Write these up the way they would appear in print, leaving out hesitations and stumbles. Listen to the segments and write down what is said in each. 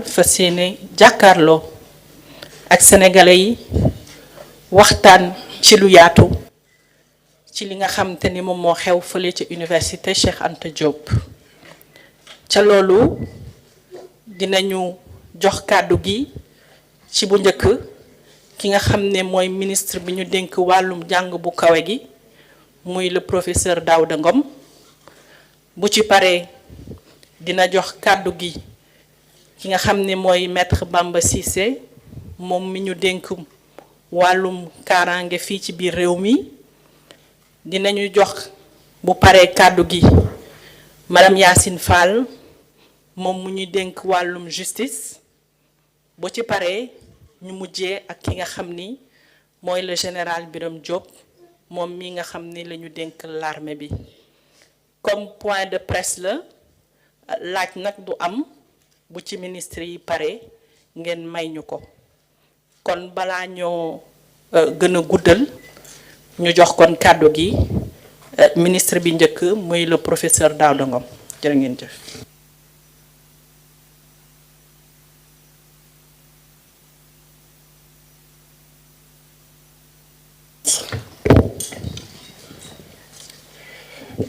fas yéene jàkkaarloo ak sénégalais yi waxtaan ci lu yaatu ci li nga xamante ni moom moo xew fële ca université Cheikh Anta Diop. ca loolu dinañu jox kàddu gi ci bu njëkk ki nga xam ne mooy ministre bi ñu dénk wàllum jàng bu kawe gi muy le professeur Daouda Ngom. bu ci paree dina jox kàddu gi ki nga xam ne mooy maître Bamba Cissé moom mi ñu dénk wàllum kaaraange fii ci biir réew mi. dinañu jox bu paree kàddu gi madame Yacine Fall moom mu ñu dénk wàllum justice. bu ci paree ñu mujjee ak ki nga xam ni mooy le général Birame Diop moom mi nga xam ni la ñu dénk l'armée bi. comme point de presse la laaj nag du am bu ci ministre yi pare ngeen may ñu ko kon balaa ñoo gën a guddal ñu jox kon kàddu gi ministre bi njëkk muy le professeur Daouda Ngom jërë ngeen jëf.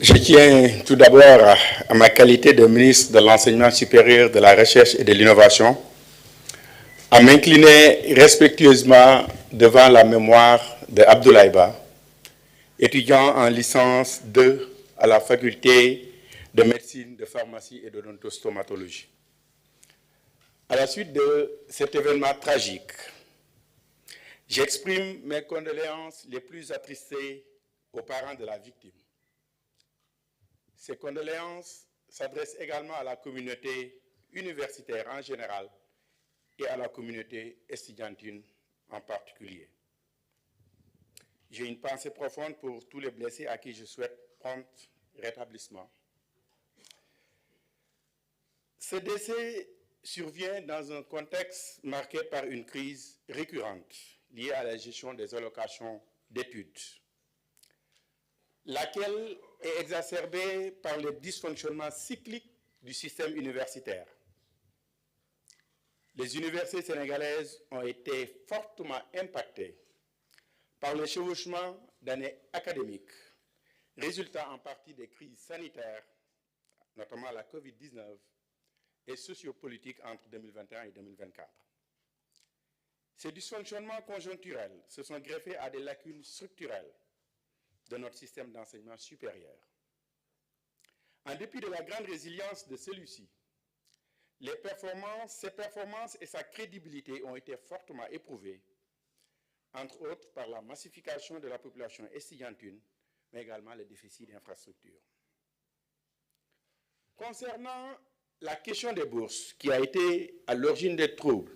Je tiens tout d'abord à ma qualité de ministre de l'Enseignement supérieur, de la Recherche et de l'Innovation, à m'incliner respectueusement devant la mémoire de Abdoulaye Ba, étudiant en licence 2 à la faculté de médecine, de pharmacie et d'odontostomatologie. À la suite de cet événement tragique, j'exprime mes condoléances les plus attristées aux parents de la victime. Ces condoléances s'adressent également à la communauté universitaire en général et à la communauté estudiantine en particulier. J'ai une pensée profonde pour tous les blessés à qui je souhaite prompt rétablissement. Ce décès survient dans un contexte marqué par une crise récurrente liée à la gestion des allocations d'études, laquelle est exacerbée par le dysfonctionnement cyclique du système universitaire. Les universités sénégalaises ont été fortement impactées par le chevauchement d'années académiques, résultant en partie des crises sanitaires, notamment la Covid-19, et sociopolitiques entre 2021 et 2024. Ces dysfonctionnements conjoncturels se sont greffés à des lacunes structurelles de notre système d'enseignement supérieur. En dépit de la grande résilience de celui-ci, ses performances et sa crédibilité ont été fortement éprouvées, entre autres par la massification de la population estudiantine, mais également le déficit d'infrastructures. Concernant la question des bourses, qui a été à l'origine des troubles,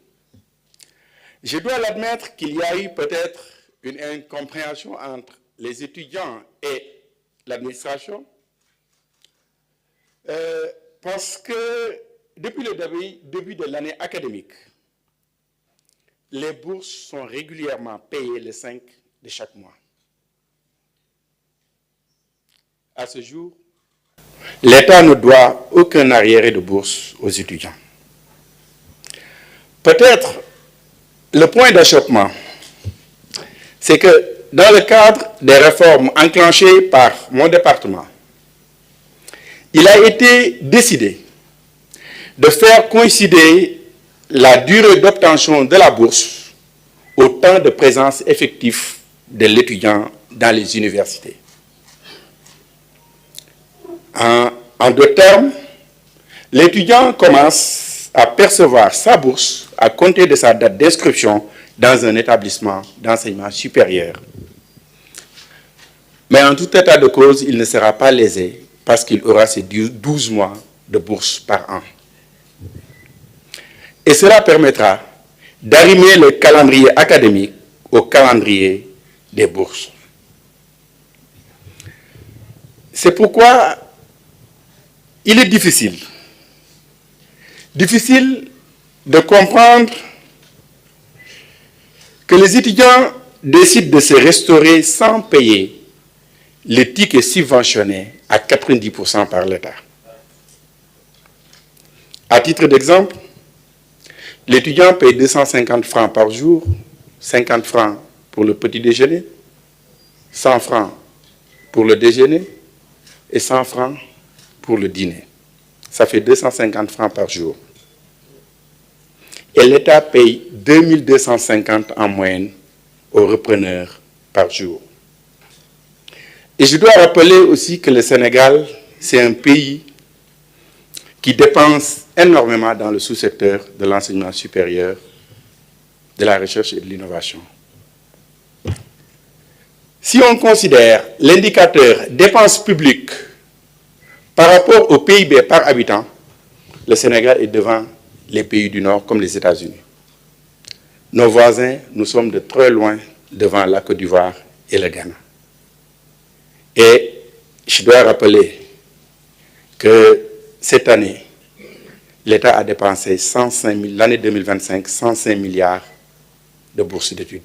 je dois l'admettre qu'il y a eu peut-être une incompréhension entre les étudiants et l'administration, parce que depuis le début de l'année académique, les bourses sont régulièrement payées le 5 de chaque mois. À ce jour, l'État ne doit aucun arriéré de bourse aux étudiants. Peut-être le point d'achoppement, c'est que dans le cadre des réformes enclenchées par mon département, il a été décidé de faire coïncider la durée d'obtention de la bourse au temps de présence effectif de l'étudiant dans les universités. En deux termes, l'étudiant commence à percevoir sa bourse à compter de sa date d'inscription dans un établissement d'enseignement supérieur. Mais en tout état de cause, il ne sera pas lésé parce qu'il aura ses 12 mois de bourse par an. Et cela permettra d'arrimer le calendrier académique au calendrier des bourses. C'est pourquoi il est difficile de comprendre que les étudiants décident de se restaurer sans payer les tickets subventionnés à 90% par l'État. À titre d'exemple, L'étudiant paye 250 francs par jour, 50 francs pour le petit déjeuner, 100 francs pour le déjeuner et 100 francs pour le dîner. Ça fait 250 francs par jour. Et l'État paye 2250 en moyenne aux repreneurs par jour. Et je dois rappeler aussi que le Sénégal, c'est un pays qui dépense énormément dans le sous-secteur de l'enseignement supérieur, de la recherche et de l'innovation. Si on considère l'indicateur dépenses publiques par rapport au PIB par habitant, le Sénégal est devant les pays du Nord comme les États-Unis. Nos voisins, nous sommes de très loin devant la Côte d'Ivoire et le Ghana. Et je dois rappeler que cette année, l'État a dépensé l'année 2025, 105 milliards de bourses d'études.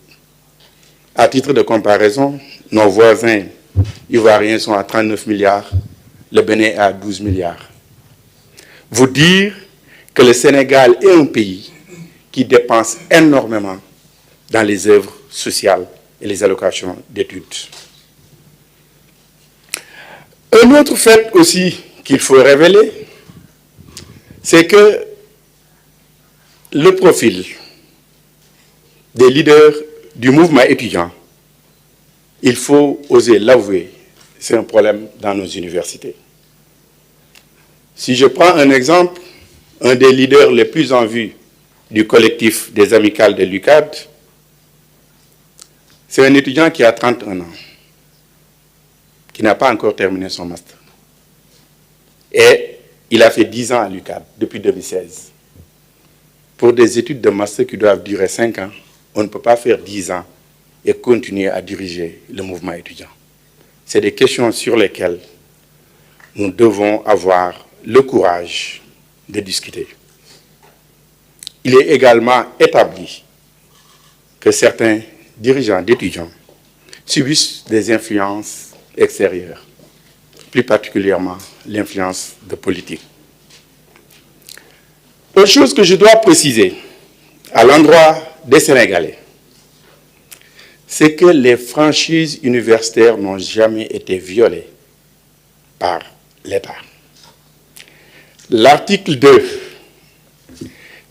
À titre de comparaison, nos voisins ivoiriens sont à 39 milliards, le Bénin est à 12 milliards. Vous dire que le Sénégal est un pays qui dépense énormément dans les œuvres sociales et les allocations d'études. Un autre fait aussi qu'il faut révéler, c'est que le profil des leaders du mouvement étudiant, il faut oser l'avouer, c'est un problème dans nos universités. Si je prends un exemple, un des leaders les plus en vue du collectif des amicales de l'UCAD, c'est un étudiant qui a 31 ans, qui n'a pas encore terminé son master. Et il a fait 10 ans à l'UCAD depuis 2016. Pour des études de master qui doivent durer 5 ans, on ne peut pas faire 10 ans et continuer à diriger le mouvement étudiant. C'est des questions sur lesquelles nous devons avoir le courage de discuter. Il est également établi que certains dirigeants d'étudiants subissent des influences extérieures, plus particulièrement l'influence de politique. Autre chose que je dois préciser à l'endroit des Sénégalais, c'est que les franchises universitaires n'ont jamais été violées par l'État. L'article 2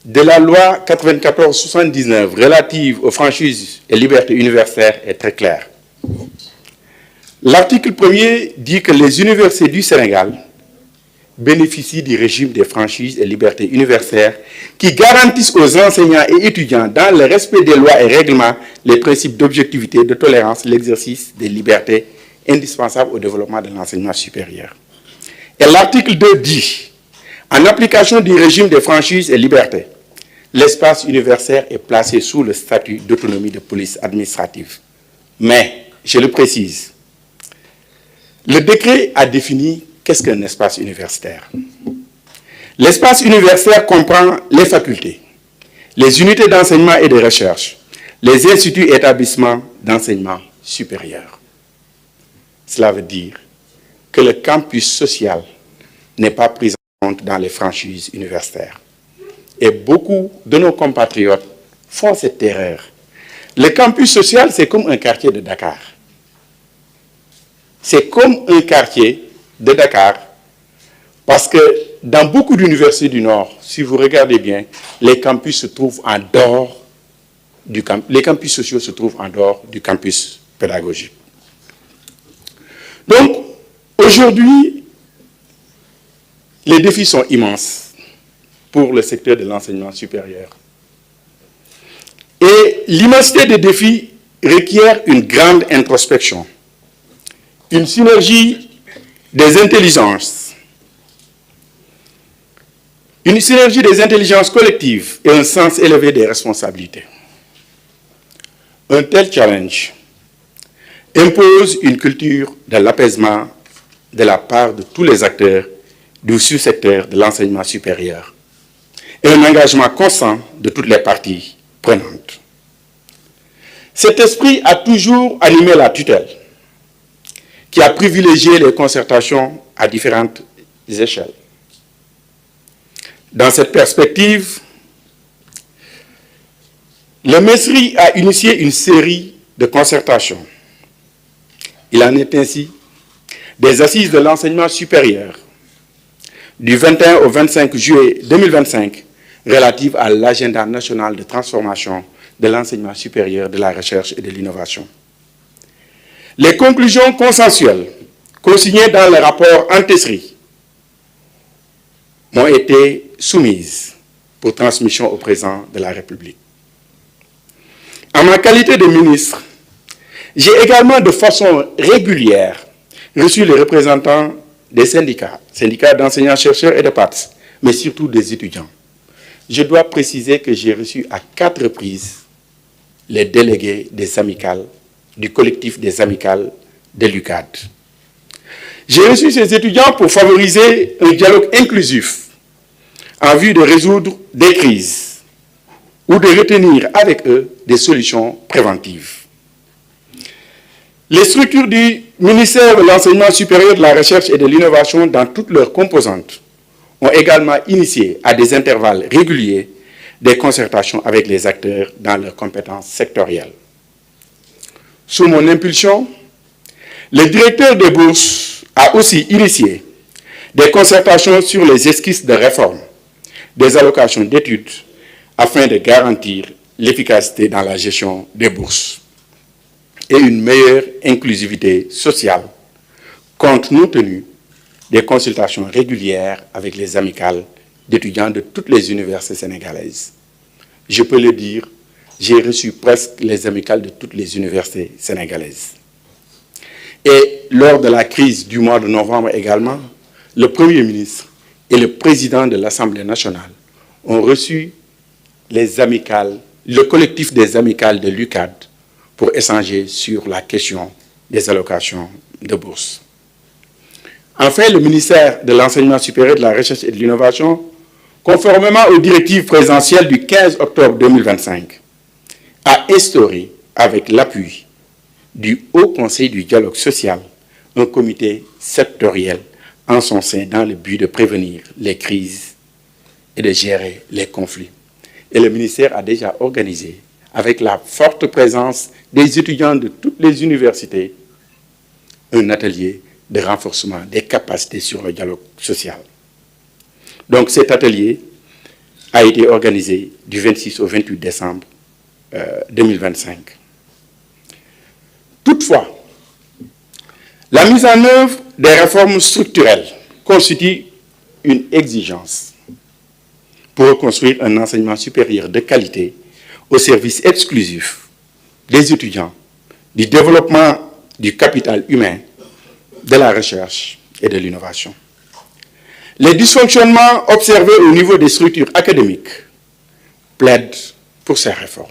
de la loi 94/79 relative aux franchises et libertés universitaires est très clair. L'article 1er dit que les universités du Sénégal bénéficient du régime des franchises et libertés universitaires qui garantissent aux enseignants et étudiants, dans le respect des lois et règlements, les principes d'objectivité, de tolérance, l'exercice des libertés indispensables au développement de l'enseignement supérieur. Et l'article 2 dit, en application du régime des franchises et libertés, l'espace universitaire est placé sous le statut d'autonomie de police administrative. Mais, je le précise, le décret a défini qu'est-ce qu'un espace universitaire. L'espace universitaire comprend les facultés, les unités d'enseignement et de recherche, les instituts et établissements d'enseignement supérieur. Cela veut dire que le campus social n'est pas pris en compte dans les franchises universitaires. Et beaucoup de nos compatriotes font cette erreur. Le campus social, c'est comme un quartier de Dakar. C'est comme un quartier de Dakar, parce que dans beaucoup d'universités du Nord, si vous regardez bien, les campus se trouvent en dehors du campus, les campus sociaux se trouvent en dehors du campus pédagogique. Donc, aujourd'hui, les défis sont immenses pour le secteur de l'enseignement supérieur. Et l'immensité des défis requiert une grande introspection, une synergie des intelligences, une synergie des intelligences collectives et un sens élevé des responsabilités. Un tel challenge impose une culture de l'apaisement de la part de tous les acteurs du sous-secteur de l'enseignement supérieur et un engagement constant de toutes les parties prenantes. Cet esprit a toujours animé la tutelle, qui a privilégié les concertations à différentes échelles. Dans cette perspective, Le MESRI a initié une série de concertations. Il en est ainsi des assises de l'enseignement supérieur du 21 au 25 juillet 2025 relatives à l'agenda national de transformation de l'enseignement supérieur, de la recherche et de l'innovation. Les conclusions consensuelles consignées dans le rapport Antesri m'ont été soumises pour transmission au président de la République. En ma qualité de ministre, j'ai également de façon régulière reçu les représentants des syndicats d'enseignants-chercheurs et de PATS, mais surtout des étudiants. Je dois préciser que j'ai reçu à 4 reprises les délégués des amicales, du collectif des amicales de l'UCAD. J'ai reçu ces étudiants pour favoriser un dialogue inclusif en vue de résoudre des crises ou de retenir avec eux des solutions préventives. Les structures du ministère de l'Enseignement supérieur, de la Recherche et de l'Innovation dans toutes leurs composantes ont également initié à des intervalles réguliers des concertations avec les acteurs dans leurs compétences sectorielles. Sous mon impulsion, le directeur des bourses a aussi initié des concertations sur les esquisses de réforme des allocations d'études afin de garantir l'efficacité dans la gestion des bourses et une meilleure inclusivité sociale, compte tenu des consultations régulières avec les amicales d'étudiants de toutes les universités sénégalaises. Je peux le dire, j'ai reçu presque les amicales de toutes les universités sénégalaises. Et lors de la crise du mois de novembre également, le Premier ministre et le président de l'Assemblée nationale ont reçu les amicales, le collectif des amicales de l'UCAD pour échanger sur la question des allocations de bourse. Enfin, le ministère de l'Enseignement supérieur, de la Recherche et de l'Innovation, conformément aux directives présidentielles du 15 octobre 2025, a instauré, avec l'appui du Haut Conseil du dialogue social, un comité sectoriel en son sein dans le but de prévenir les crises et de gérer les conflits. Et le ministère a déjà organisé, avec la forte présence des étudiants de toutes les universités, un atelier de renforcement des capacités sur le dialogue social. Donc cet atelier a été organisé du 26 au 28 décembre 2025. Toutefois, la mise en œuvre des réformes structurelles constitue une exigence pour reconstruire un enseignement supérieur de qualité au service exclusif des étudiants, du développement du capital humain, de la recherche et de l'innovation. Les dysfonctionnements observés au niveau des structures académiques plaident pour ces réformes.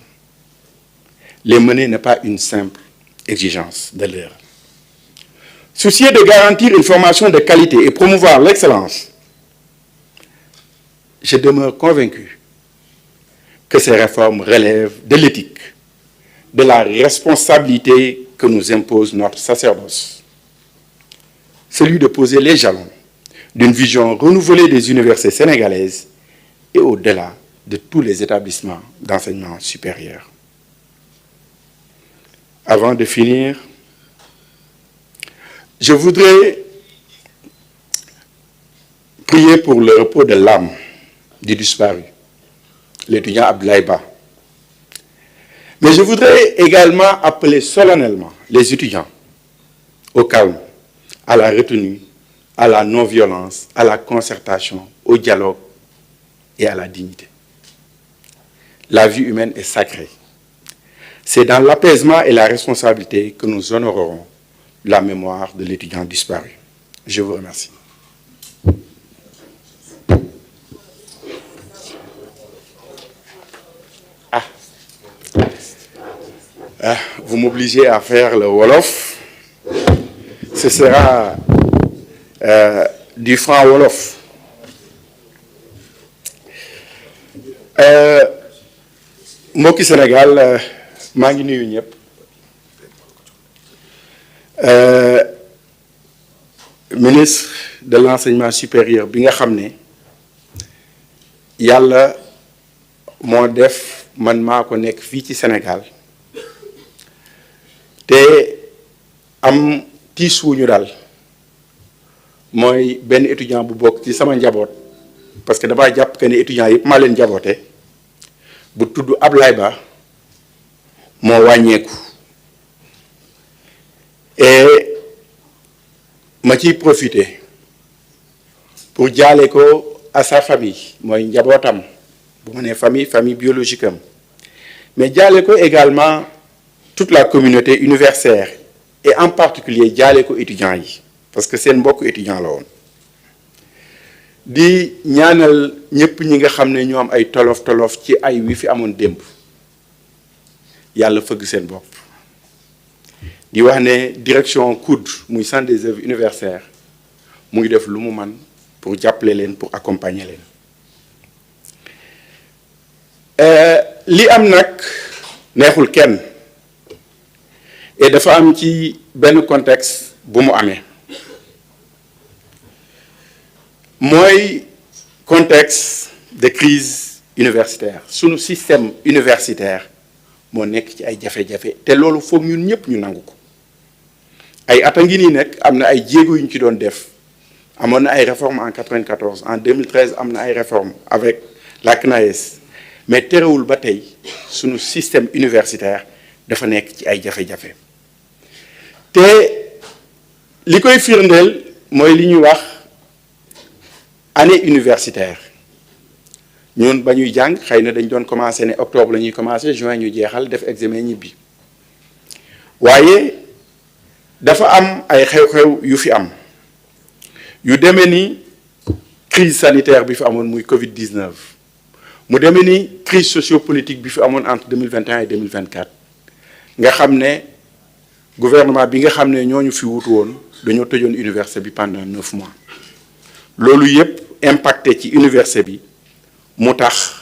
Les mener n'est pas une simple exigence de l'heure. Soucieux de garantir une formation de qualité et promouvoir l'excellence, je demeure convaincu que ces réformes relèvent de l'éthique, de la responsabilité que nous impose notre sacerdoce, celui de poser les jalons d'une vision renouvelée des universités sénégalaises et au-delà de tous les établissements d'enseignement supérieur. Avant de finir, je voudrais prier pour le repos de l'âme du disparu, l'étudiant Abdoulaye Ba. Mais je voudrais également appeler solennellement les étudiants au calme, à la retenue, à la non-violence, à la concertation, au dialogue et à la dignité. La vie humaine est sacrée. C'est dans l'apaisement et la responsabilité que nous honorerons la mémoire de l'étudiant disparu. Je vous remercie. Vous m'obligez à faire le Wolof. Ce sera du franc Wolof. Mbokki Sénégal maa ngi nuyu ñëpp ministre de l'enseignement supérieur bi nga xam ne yàlla moo def man maa ko nekk fii ci Sénégal te am tiis wu ñu dal mooy benn étudiant bu bokk ci sama njaboot parce que damaa jàpp que ne étudiants yëpp maa leen njaboote bu tudd Ablaye Ba moo wàññeeku et ma ciy profiter pour jaale ko à sa famille mooy njabootam bu ma nee famille biologique am mais jaale ko également toute la communauté universitaire et en particulier jaale ko étudiants yi parce que seen mbokk étudiant la woon di ñaanal ñëpp ñi nga xam ne ñoo am ay tolof ci ay wi fi amoon démb yàlla fëgg seen bopp di wax ne direction COUD muy centre des œuvres universitaires mu ngi def lu mu man pour jàppale leen pour accompagner leen li am nag neexul kenn et dafa am ci benn contexte bu mu amee mooy contexte de crise universitaire sunu système universitaire moo nekk ci ay jafe-jafe te loolu foog ñun ñëpp ñu nangu ko ay at a ngi nii nekk am na ay jéego yu ñu ci doon def amoon na ay réformes en 94 en 2013 am na ay réformes avec la CNAES mais terewul ba tey sunu système universitaire dafa nekk ci ay jafe-jafe te li koy firndeel mooy li ñuy wax année universitaire ñun ba ñuy jàng xëy na dañ doon commencé ne octobre la ñuy commencé juin ñu jeexal def examen ñibbi waaye dafa am ay xew-xew yu fi am yu demee ni crise sanitaire bi fi amoon muy Covid-19 mu demee ni crise sociopolitique bi fi amoon entre 2021 et 2024 nga xam ne gouvernement bi nga xam ne ñooñu fi wutu woon dañoo tëjoon université bi pendant 9 mois loolu yépp impacté ci université bi mu tax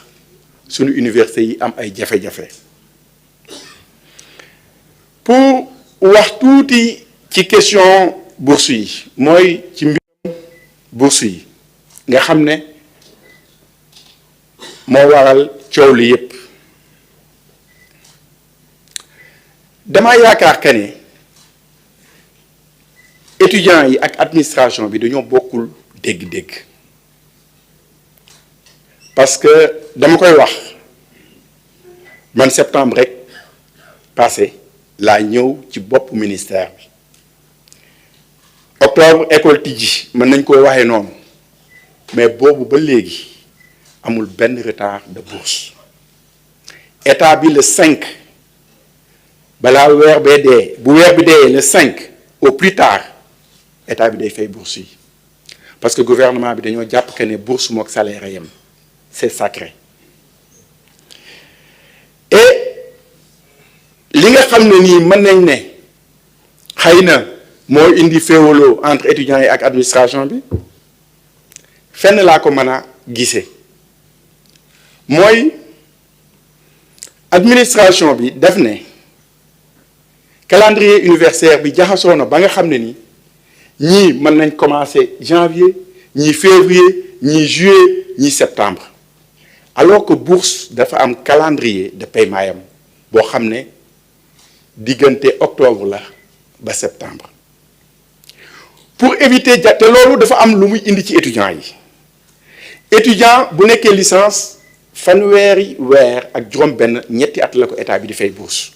sunu université yi am ay jafe-jafe pour wax tuuti ci question bourse yi mooy ci mbirum bourse yi nga xam ne moo waral coow li yépp dama yaakaar que ne étudiants yi ak administration bi dañoo bokkul dégg-dégg parce que dama koy wax man septembre rek passé laa ñëw ci bopp ministère bi octobre école tijji mën nañ koy waxee noonu mais boobu ba léegi amul benn retard de bourse état bi le 5 balaa weer bee dee bu weer bi dee le 5 au plus tard état bi day fay bourse yi parce que gouvernement bi dañoo jàpp que ne bourse mook salaire yem c'est sacré et li nga xam ne nii mën nañ ne xëy na moo indi féewaloo entre étudiants yi ak administration bi fenn laa ko mën a gisee mooy administration bi def ne calendrier universitaire bi jaxasoo na ba nga xam ne ni ñii mën nañ commencer janvier ñii février ñii juillet ñii septembre alors que bourse dafa am calendrier de paiement yam boo xam ne diggante octobre la ba septembre pour éviter te loolu dafa am lu muy indi ci étudiants yi étudiant bu nekkee licence fanweeri weer ak juróom-benn ñetti at la ko état bi di fay bourse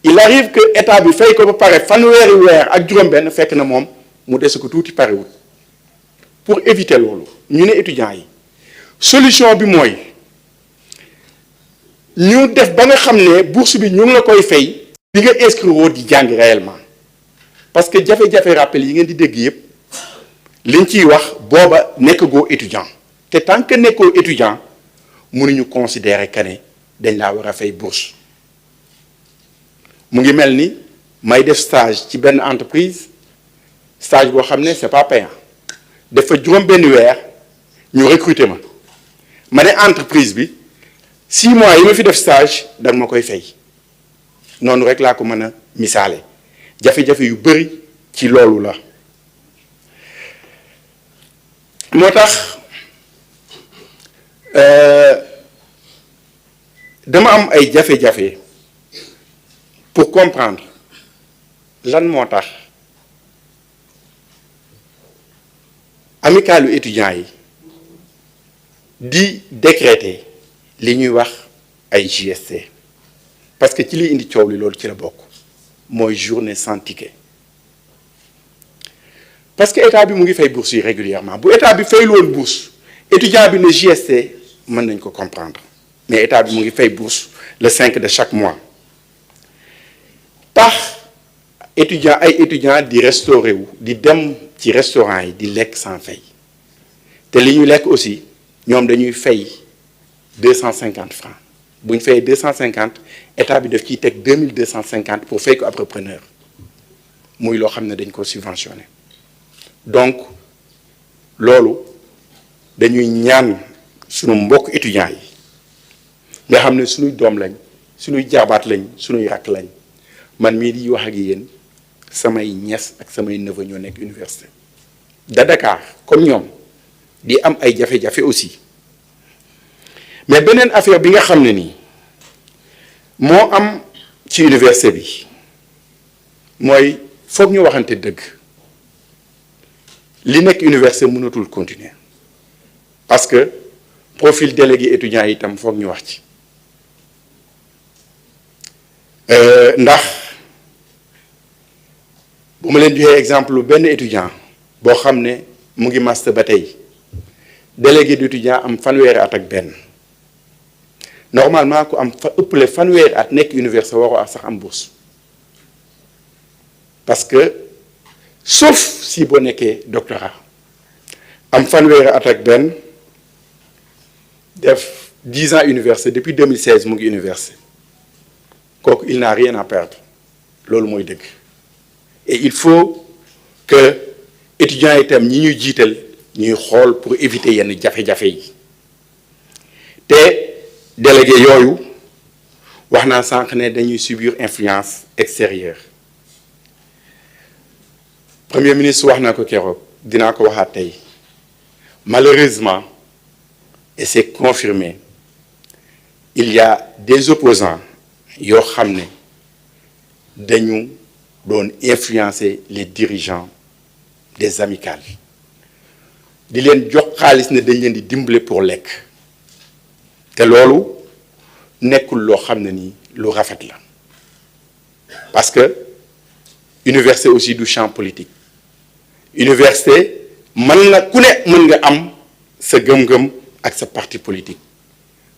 il arrive que état bi fay ko ba pare fanweeri weer ak juróom-benn fekk na moom mu des ko tuuti parewul pour éviter loolu ñu ne étudiants yi solution bi mooy ñu def ba nga xam ne bourse bi ñu ngi la koy fay bi nga inscrire woo di jàng réellement parce que jafe-jafe rappel yi ngeen di dégg yépp liñ ciy wax booba nekk goo étudiant te tant que nekkoo étudiant mënuñu considérer que ne dañ laa war a fay bourse mu ngi mel ni may def stage ci benn entreprise stage boo xam ne c'est pas payant dafa juróom-benn weer ñu recruter ma ne entreprise bi 6 mois yi ma fi def stage danga ma koy fay noonu rek laa ko mën a misaale jafe-jafe yu bari ci loolu la moo tax dama am ay jafe-jafe pour comprendre lan moo tax amicalu étudiants yi di décréter li ñuy wax ay JST parce que ci liy indi coow li loolu ci la bokk mooy journée sans ticket parce que état bi mu ngi fay bourse yi régulièrement bu état bi fayul woon bourse étudiant bi ne JST mën nañ ko comprendre mais état bi mu ngi fay bourse le 5 de chaque mois tax ay étudiants di restauré wu di dem ci restaurant yi di lekk sans fay te li ñu lekk aussi ñoom dañuy fay 250 francs bu ñu fayee 250 état bi daf ciy teg 2250 pour fay ko entrepreneur muy loo xam ne dañ ko subventionné donc loolu dañuy ñaan sunu mbokk étudiants yi nga xam ne suñuy doom lañ suñuy jaabaat lañ suñuy rakk lañ man mii di wax ak yéen samay ñes ak samay neveu ñoo nekk université de Dakar comme ñoom di am ay jafe-jafe aussi mais beneen affaire bi nga xam ne nii moo am ci université bi mooy foog ñu waxante dëgg li nekk université mënatul continuer parce que profil délégué étudiant yi itam foog ñu wax ci ndax bu ma leen joxee exemple benn étudiant boo xam ne mu ngi master ba tey délégué d'étudiant am fanweeri at ak benn normalement ku am fa ëppale fanweeri at nekk université waroo ak sax am bourse parce que sauf si boo nekkee doctorat am fanweeri at ak benn def 10 ans université depuis 2016 mu ngi université kooku il n'a rien à perdre loolu mooy dëgg et il faut que étudiants itam ñi ñuy jiital ñuy xool pour éviter yenn jafe-jafe yi te délégué yooyu wax naa sànq ne dañuy subir influence extérieure premier ministre wax na ko keroog dinaa ko waxaat tey malheureusement et c'est confirmé il y a des opposants yoo xam ne dañu doon influencer les dirigeants des amicales di leen jox xaalis ne dañ leen di dimbale pour lekk te loolu nekkul loo xam ne nii lu rafet la parce que université aussi du champ politique université mën na ku ne mën nga am sa gëm-gëm ak sa parti politique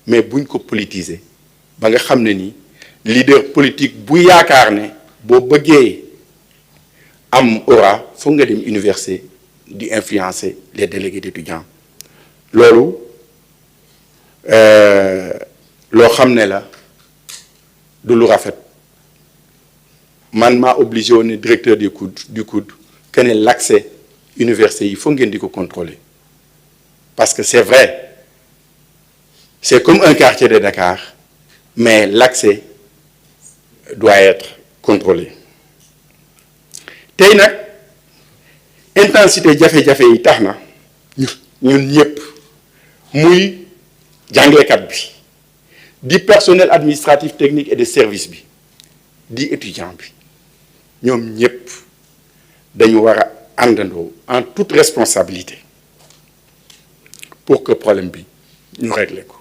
mais buñ ko politiser ba nga xam ne nii leader politique bu yaakaar ne boo bëggee am aura foog nga dem université di influencer les délégués d'étudiants loolu loo xam ne la du lu rafet man maa obligé woon ne directeur du COUD que ne l'accès université yi foog ngeen di ko contrôler parce que c'est vrai c'est comme un quartier de Dakar mais l'accès doit être contrôlé tey nag intensité jafe-jafe yi tax na ñun ñëpp muy jàngalekat bi di personnel administratif technique et de service bi di étudiant bi ñoom ñëpp dañu war a àndandoo en toute responsabilité pour que problème bi ñu régler ko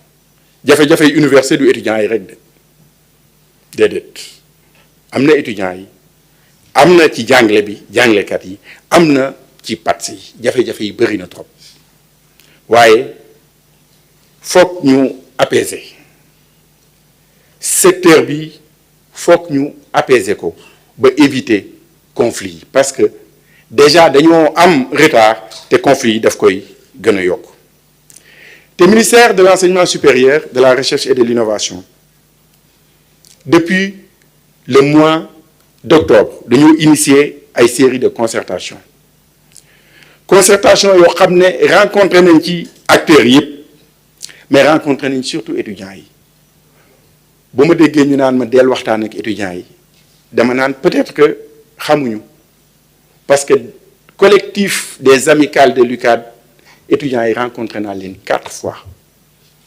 jafe-jafe yi université du étudiant yi rek de déedéet am na étudiants yi am na ci jàngale bi jàngalekat yi am na ci PATS yi jafe-jafe yi bëri na trop waaye foog ñu apaiser secteur bi foog ñu apaiser ko ba éviter conflit yi parce que déjà dañoo am retard te conflit yi daf koy gën a yokk te ministère de l'enseignement supérieur de la recherche et de l'innovation depuis le mois d'octobre dañoo initier ay série de concertation yoo xam ne rencontré nañ ci acteurs yëpp mais rencontré nañ surtout étudiants yi bu ma déggee ñu naan ma del waxtaan ak étudiants yi dama naan peut-être que xamuñu parce que collectif des amicales de l'UCAD étudiants yi rencontré naa leen 4 fois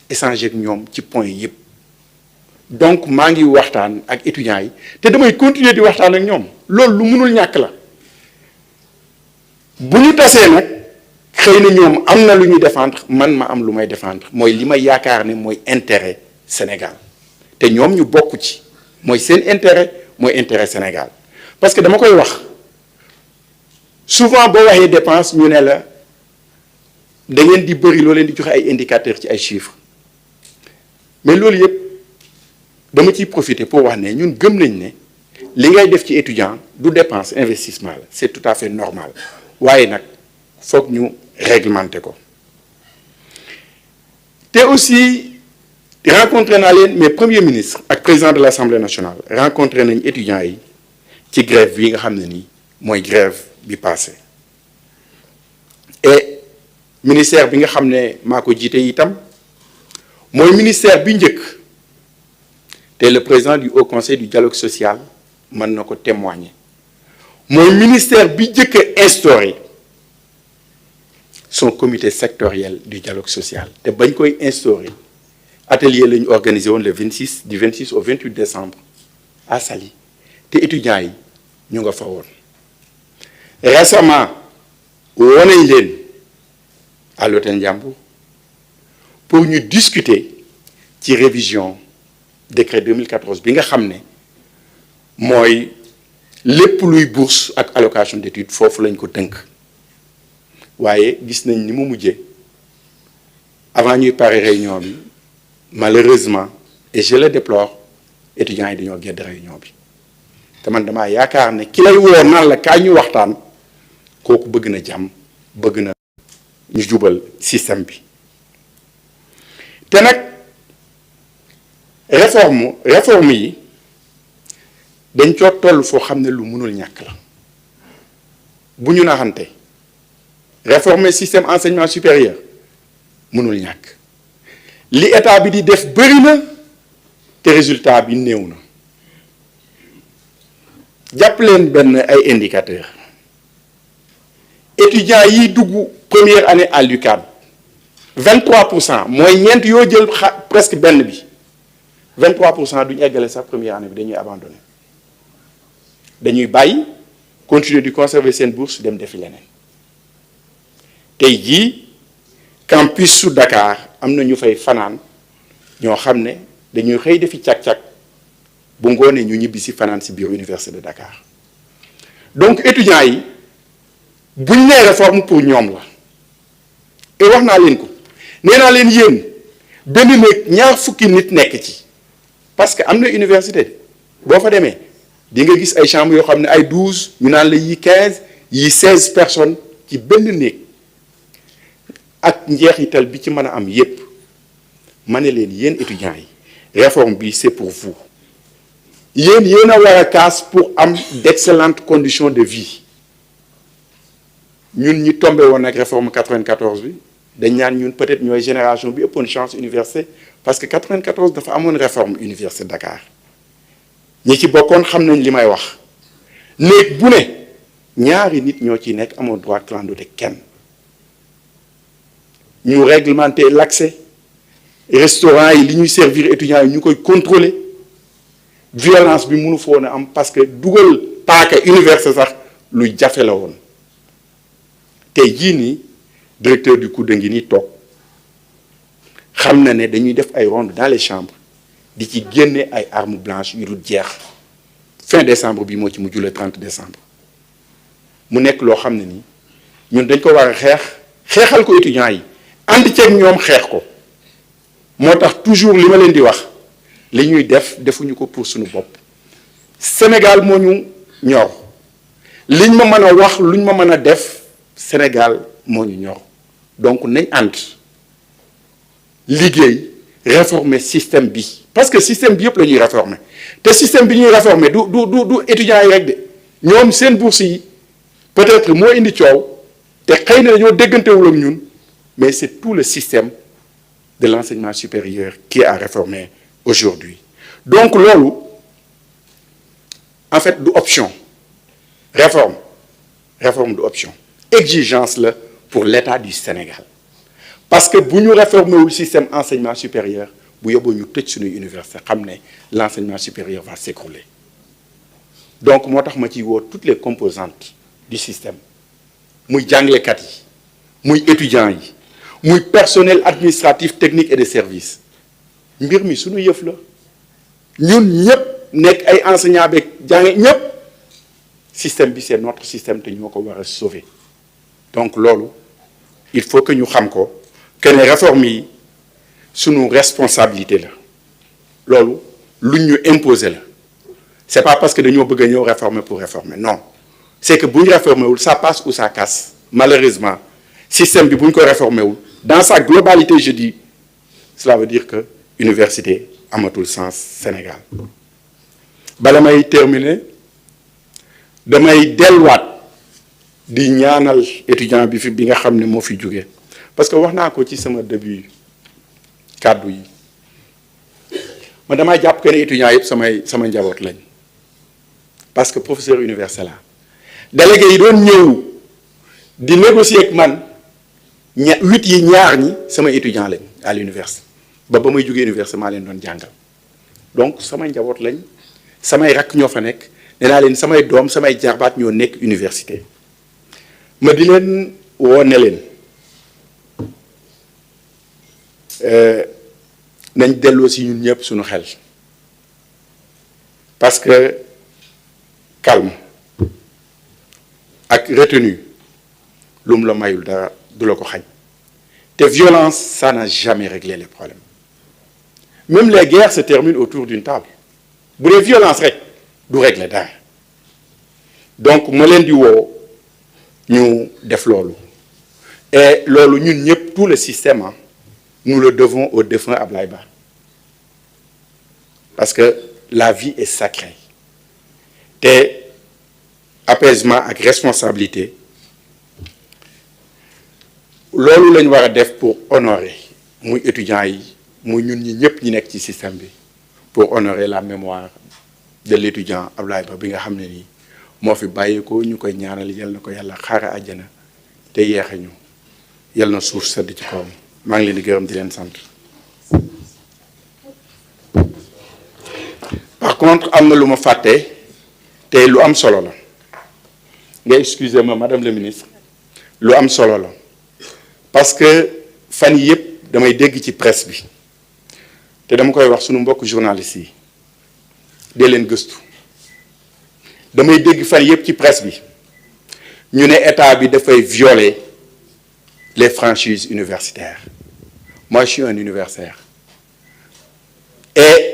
échanger ak ñoom ci point yëpp donc maa ngi waxtaan ak étudiants yi te damay continuer di waxtaan ak ñoom loolu lu mënul ñàkk la bu ñu tasee nag xëy na ñoom am na lu ñuy défendre man ma am lu may défendre mooy li may yaakaar ne mooy intérêt Sénégal te ñoom ñu bokk ci mooy seen intérêt mooy intérêt Sénégal parce que dama koy wax souvent boo waxee dépense ñu ne la da ngeen di bëri loo leen di joxe ay indicateurs ci ay chiffres mais loolu yëpp dama ciy profiter pour wax ne ñun gëm nañ ne li ngay def ci étudiant du dépense investissement la c'est tout à fait normal waaye nag foog ñu réglementer ko te aussi rencontré naa leen mais premier ministre ak président de l'Assemblée nationale rencontré nañ étudiants yi ci grève bi nga xam ne nii mooy grève bi passé et ministère bi nga xam ne maa ko jiite itam mooy ministère bi njëkk te le président du Haut Conseil du dialogue social mën na ko témoigner mooy ministère bi njëkk a instauré son comité sectoriel du dialogue social te bañ koy instauré atelier la ñu organisé woon le 26 du 26 au 28 décembre à Saly te étudiants yi ñu nga fa woon récemment woo nañ leen à l'hôtel Ndiambour pour ñu discuter ci révision décret 2014 bi nga xam ne mooy lépp luy bourse ak allocation d'études foofu lañ ko tënk waaye gis nañ ni mu mujjee avant ñuy pare réunion bi malheureusement et je le déplore étudiants yi dañoo gedd réunion bi te man damaa yaakaar ne ki lay woo naan la kaay ñu waxtaan kooku bëgg na jàmm bëgg na ñu jubal système bi te nag réforme yi dañ coo toll foo xam ne lu mënul ñàkk la bu ñu naxante réformer système enseignement supérieur mënul ñàkk li état bi di def bëri na te résultat bi néew na jàpp leen benn ay indicateurs étudiants yi dugg première année à l'UCAD 23% mooy ñeent yoo jël presque benn bi 23% duñu eggale sax première année bi dañuy abandonné dañuy bàyyi continuer di conserver seen bourse dem defi leneen tey jii campus su Dakar am na ñu fay fanaan ñoo xam ne dañuy xëy defi càq-càq bu ngoonee ñu ñibbi si fanaan si biir université de Dakar donc étudiants yi buñ nee réforme pour ñoom la et wax naa leen ko nee naa leen yéen benn néeg ñaar fukki nit nekk ci parce que am na université boo fa demee di nga gis ay chambres yoo xam ne ay 12 ñu naan la yi 15 yi 16 personnes ci benn néeg ak njeexital bi ci mën a am yépp ma ne leen yéen étudiants yi réforme bi c'est pour vous yéen a war a kaas pour am d'excellentes conditions de vie ñun ñi tombé woon ak réforme 94 bi dañ ñaan ñun peut-être ñooy génération bi ëppoon chance université parce que 94 dafa amoon réforme université Dakar ñi ci bokkoon xam nañ li may wax néeg bu ne ñaari nit ñoo ciy nekk amoon droit clandoter kenn ñu réglementer l'accès restaurant yi li ñuy servir étudiants yi ñu koy contrôler violence bi mënu foon a am parce que dugal paaka université sax lu jafe la woon tey jii nii directeur du COUD ngi nii toog xam na ne dañuy def ay rondes dans les chambres di ci génne ay armes blanches yu dul jeex fin décembre bi moo ci mujj le 30 décembre mu nekk loo xam ne nii ñun dañ ko war a xeexal ko étudiants yi ànd ceeg ñoom xeex ko moo tax toujours li ma leen di wax li ñuy defuñu ko pour suñu bopp Sénégal moo ñu ñor liñ ma mën a wax luñ ma mën a def Sénégal moo ñu ñor donc nañ ànd liggéey réformer système bi parce que système bi yëpp la ñuy réformer te système bi ñuy réformer du étudiants yi rek de ñoom seen bourse yi peut-être moo indi coow te xëy na dañoo déggantewul ak ñun mais c'est tout le système de l'enseignement supérieur qui est à réformer aujourd'hui donc loolu en fait du option réforme du option exigence la pour l'État du Sénégal parce que bu ñu réformer wul système enseignement supérieur bu yóbboo ñu tëj suñuy université xam ne l'enseignement supérieur va s'écrouler. Donc moo tax ma ciy woo toutes les composantes du système muy jàngalekat yi muy étudiants yi muy personnel administratif technique et de service mbir mi suñu yëf la ñun ñëpp nekk ay enseignants beeg jàng ñëpp système bi c'est notre système te ñoo ko war a sauver. Donc loolu il faut que ñu xam ko que ne réforme yi sunu responsabilité la loolu luñ ñu imposer la c'est pas parce que dañoo bëgg a ñëw réformer pour réformer non c'est que bu ñu réformer wul ça passe ou ça casse. Malheureusement système bi bu ñu ko réformer wul dans sa globalité je dis cela veut dire que université amatul sens Sénégal. Bala may terminer damay delluwaat di ñaanal étudiant bi nga xam ne moo fi jóge parce que wax naa ko ci sama début kàddu yi ma damaa jàpp que ne étudiants yëpp sama njaboot lañ parce que professeur université la délégué yi doon ñëw di négocier ak man 8 yi ñaar ñi sama étudiant lañ à l'université ba may jógee université maa leen doon jàngal donc sama njaboot lañ samay rakk ñoo fa nekk nee naa leen samay doom samay jarbaat ñoo nekk université ma di leen woo ne leen nañ delloo si ñun ñëpp suñu xel parce que calme ak retenue lu mu la mayul dara du la ko xañ te violence ça n'a jamais réglé les problèmes même les guerres se terminent autour d'une table bu dee violence rek du régler dara donc ma leen di woo ñu def loolu et loolu ñun ñëpp tout le système nous le devons au défunt Ablaye Ba parce que la vie est sacrée te apaisement ak responsabilité loolu lañ war a def pour honorer muy étudiants yi muy ñun ñi ñëpp ñi nekk ci système bi pour honorer la mémoire de l'étudiant Ablaye Ba bi nga xam ne nii moo fi bàyyi ko ñu koy ñaanal yal na ko yàlla xaare àjjana te yeexe ñu yal na suuf sedd ci kawam maa ngi leen di gërëm di leen sant. Par contre am na lu ma fàtte te lu am solo la nga excusez-moi madame le ministre lu am solo la parce que fan yi yëpp damay dégg ci presse bi te dama koy wax sunu mbokk journalistes yi dee leen gëstu damay dégg fan yëpp ci presse bi ñu ne état bi dafay violer les franchises universitaires moi je suis un universitaire et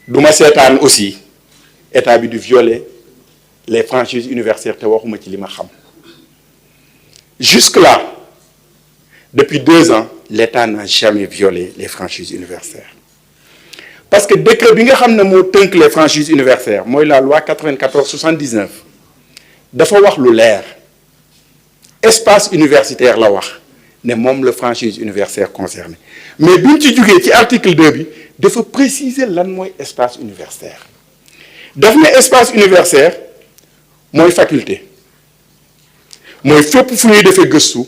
du ma seetaan aussi état bi du violer les franchises universitaires te waxuma ci li ma xam jusque-là depuis 2 ans l'État n'a jamais violé les franchises universitaires parce que décret bi nga xam ne moo tënk les franchises universitaires mooy la loi 94/79 dafa wax lu leer espace universitaire la wax ne moom la franchise universitaire concerné mais bi ñu ci jógee ci article 2 bi dafa préciser lan mooy espace universitaire daf ne espace universitaire mooy faculté mooy fépp fu ñuy defee gëstu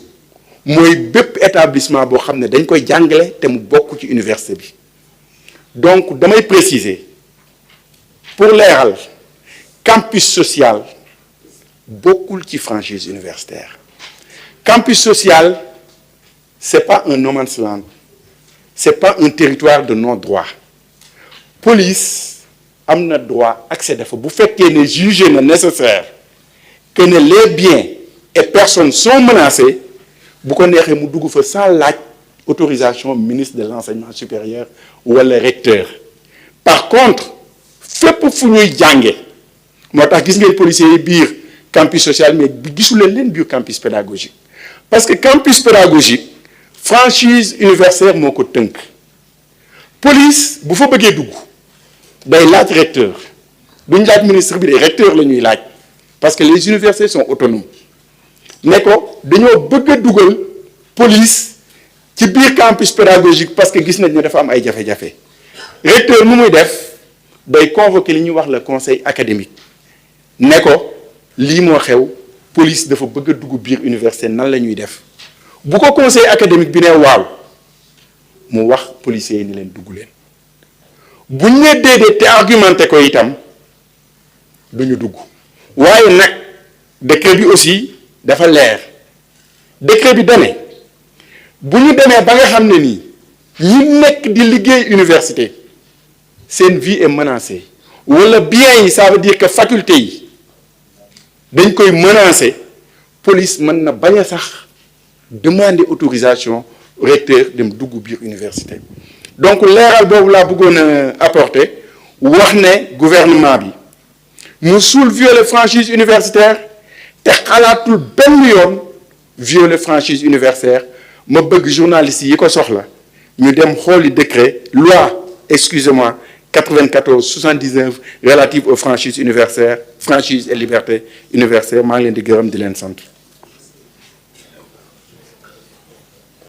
mooy bépp établissement boo xam ne dañ koy jàngale te mu bokk ci université bi donc damay préciser pour leeral campus social bokkul ci franchise universitaire campus social c'est pas un no man's land c'est pas un territoire de non-droit police am na droit accéder fa bu fekkee ne jugé na nécessaire que ne les biens et personnes sont menacés bu ko neexee mu dugg fa sans laaj autorisation ministre de l'enseignement supérieur wala recteur par contre fépp fu ñuy jànge moo tax gis ngeen policiers yi biir campus social mais gisuleen leen biir campus pédagogique parce que campus pédagogique franchise universitaire moo ko tënk police bu fa bëggee dugg day laaj recteur duñ laaj ministre bi de recteur la ñuy laaj parce que les universités sont autonomes ne ko dañoo bëgg a dugal police ci biir campus pédagogique parce que gis nañ ne dafa am ay jafe-jafe recteur mu muy def day convoquer li ñuy wax le conseil académique ne ko lii moo xew police dafa bëgg a dugg biir université nan la ñuy def bu ko conseil académique bi ne waaw mu wax policiers yi ni leen dugg leen bu ñu nee déedéet te argumenté ko itam duñu dugg waaye nag décret bi aussi dafa leer décret bi dane bu ñu demee ba nga xam ne nii ñi nekk di liggéey université seen vie est menacée wala bien yi ça veut dire que faculté yi dañ koy menacer police mën na bañ a sax demander autorisation recteur dem dugg biir université donc leeral boobu laa bëggoon a apporter wax ne gouvernement bi musul violer franchise universitaire te xalaatul benn yoon violer franchise universitaire ma bëgg journalistes yi ko soxla ñu dem xooli décret loi excusez-moi 94/79 relative aux franchises universitaires franchise et liberté universitaire maa ngi leen di gërëm di leen sant